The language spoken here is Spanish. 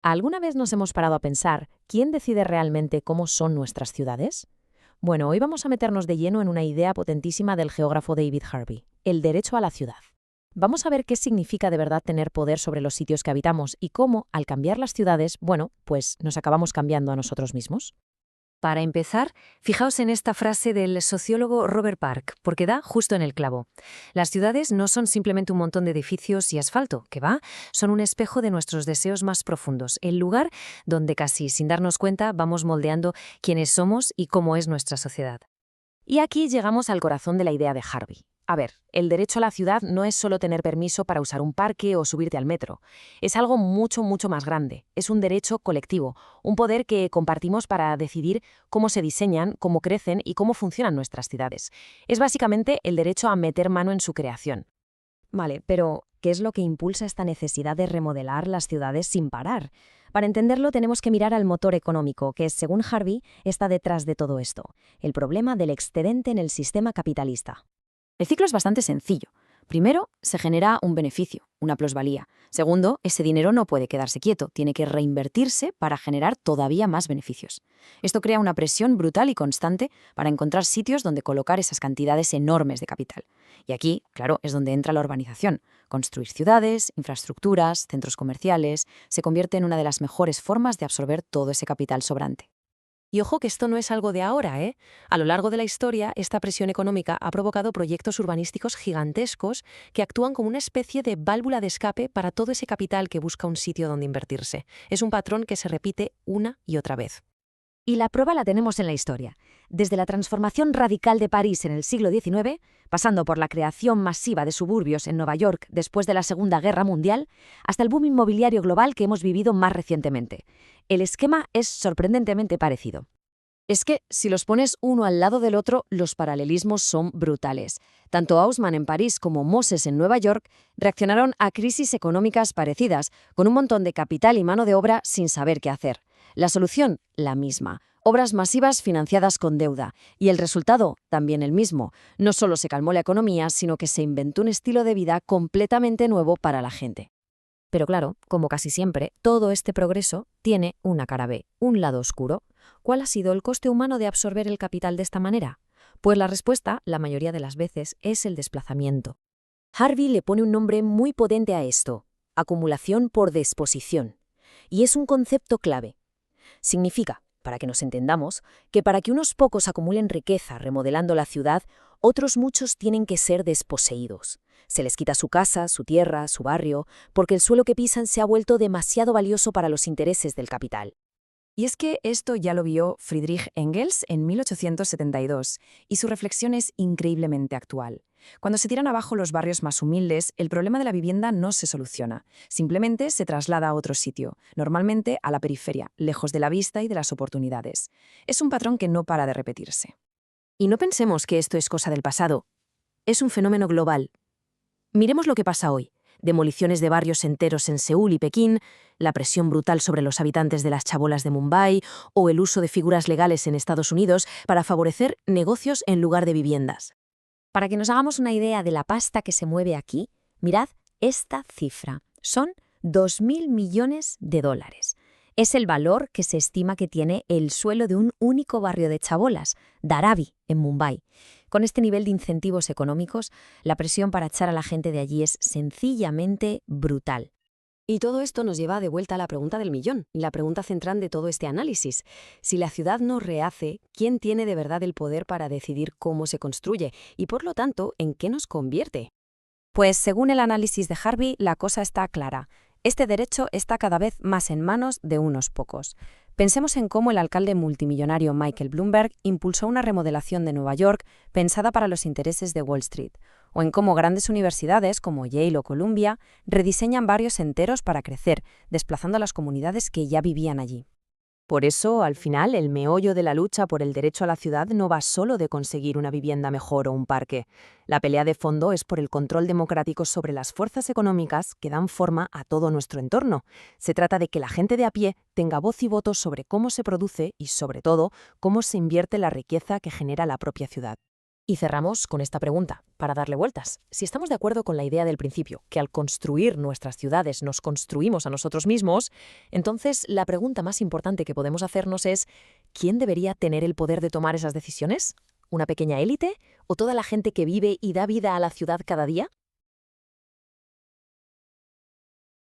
¿Alguna vez nos hemos parado a pensar quién decide realmente cómo son nuestras ciudades? Bueno, hoy vamos a meternos de lleno en una idea potentísima del geógrafo David Harvey, el derecho a la ciudad. Vamos a ver qué significa de verdad tener poder sobre los sitios que habitamos y cómo, al cambiar las ciudades, pues nos acabamos cambiando a nosotros mismos. Para empezar, fijaos en esta frase del sociólogo Robert Park, porque da justo en el clavo. Las ciudades no son simplemente un montón de edificios y asfalto, que va, son un espejo de nuestros deseos más profundos, el lugar donde casi sin darnos cuenta vamos moldeando quiénes somos y cómo es nuestra sociedad. Y aquí llegamos al corazón de la idea de Harvey. A ver, el derecho a la ciudad no es solo tener permiso para usar un parque o subirte al metro. Es algo mucho, mucho más grande. Es un derecho colectivo, un poder que compartimos para decidir cómo se diseñan, cómo crecen y cómo funcionan nuestras ciudades. Es básicamente el derecho a meter mano en su creación. Vale, pero ¿qué es lo que impulsa esta necesidad de remodelar las ciudades sin parar? Para entenderlo tenemos que mirar al motor económico, que, según Harvey, está detrás de todo esto, el problema del excedente en el sistema capitalista. El ciclo es bastante sencillo. Primero, se genera un beneficio, una plusvalía. Segundo, ese dinero no puede quedarse quieto, tiene que reinvertirse para generar todavía más beneficios. Esto crea una presión brutal y constante para encontrar sitios donde colocar esas cantidades enormes de capital. Y aquí, claro, es donde entra la urbanización. Construir ciudades, infraestructuras, centros comerciales, se convierte en una de las mejores formas de absorber todo ese capital sobrante. Y ojo que esto no es algo de ahora, ¿eh? A lo largo de la historia, esta presión económica ha provocado proyectos urbanísticos gigantescos que actúan como una especie de válvula de escape para todo ese capital que busca un sitio donde invertirse. Es un patrón que se repite una y otra vez. Y la prueba la tenemos en la historia. Desde la transformación radical de París en el siglo XIX, pasando por la creación masiva de suburbios en Nueva York después de la Segunda Guerra Mundial, hasta el boom inmobiliario global que hemos vivido más recientemente. El esquema es sorprendentemente parecido. Es que, si los pones uno al lado del otro, los paralelismos son brutales. Tanto Haussmann en París como Moses en Nueva York reaccionaron a crisis económicas parecidas, con un montón de capital y mano de obra sin saber qué hacer. La solución, la misma. Obras masivas financiadas con deuda. Y el resultado, también el mismo. No solo se calmó la economía, sino que se inventó un estilo de vida completamente nuevo para la gente. Pero claro, como casi siempre, todo este progreso tiene una cara B, un lado oscuro. ¿Cuál ha sido el coste humano de absorber el capital de esta manera? Pues la respuesta, la mayoría de las veces, es el desplazamiento. Harvey le pone un nombre muy potente a esto: acumulación por disposición. Y es un concepto clave. Significa, para que nos entendamos, que para que unos pocos acumulen riqueza remodelando la ciudad, otros muchos tienen que ser desposeídos. Se les quita su casa, su tierra, su barrio, porque el suelo que pisan se ha vuelto demasiado valioso para los intereses del capital. Y es que esto ya lo vio Friedrich Engels en 1872, y su reflexión es increíblemente actual. Cuando se tiran abajo los barrios más humildes, el problema de la vivienda no se soluciona. Simplemente se traslada a otro sitio, normalmente a la periferia, lejos de la vista y de las oportunidades. Es un patrón que no para de repetirse. Y no pensemos que esto es cosa del pasado. Es un fenómeno global. Miremos lo que pasa hoy. Demoliciones de barrios enteros en Seúl y Pekín, la presión brutal sobre los habitantes de las chabolas de Mumbai o el uso de figuras legales en Estados Unidos para favorecer negocios en lugar de viviendas. Para que nos hagamos una idea de la pasta que se mueve aquí, mirad esta cifra. Son 2.000 millones de dólares. Es el valor que se estima que tiene el suelo de un único barrio de chabolas, Dharavi, en Mumbai. Con este nivel de incentivos económicos, la presión para echar a la gente de allí es sencillamente brutal. Y todo esto nos lleva de vuelta a la pregunta del millón, la pregunta central de todo este análisis. Si la ciudad no rehace, ¿quién tiene de verdad el poder para decidir cómo se construye y, por lo tanto, en qué nos convierte? Pues, según el análisis de Harvey, la cosa está clara. Este derecho está cada vez más en manos de unos pocos. Pensemos en cómo el alcalde multimillonario Michael Bloomberg impulsó una remodelación de Nueva York pensada para los intereses de Wall Street, o en cómo grandes universidades como Yale o Columbia rediseñan barrios enteros para crecer, desplazando a las comunidades que ya vivían allí. Por eso, al final, el meollo de la lucha por el derecho a la ciudad no va solo de conseguir una vivienda mejor o un parque. La pelea de fondo es por el control democrático sobre las fuerzas económicas que dan forma a todo nuestro entorno. Se trata de que la gente de a pie tenga voz y voto sobre cómo se produce y, sobre todo, cómo se invierte la riqueza que genera la propia ciudad. Y cerramos con esta pregunta, para darle vueltas. Si estamos de acuerdo con la idea del principio, que al construir nuestras ciudades nos construimos a nosotros mismos, entonces la pregunta más importante que podemos hacernos es, ¿quién debería tener el poder de tomar esas decisiones? ¿Una pequeña élite? ¿O toda la gente que vive y da vida a la ciudad cada día?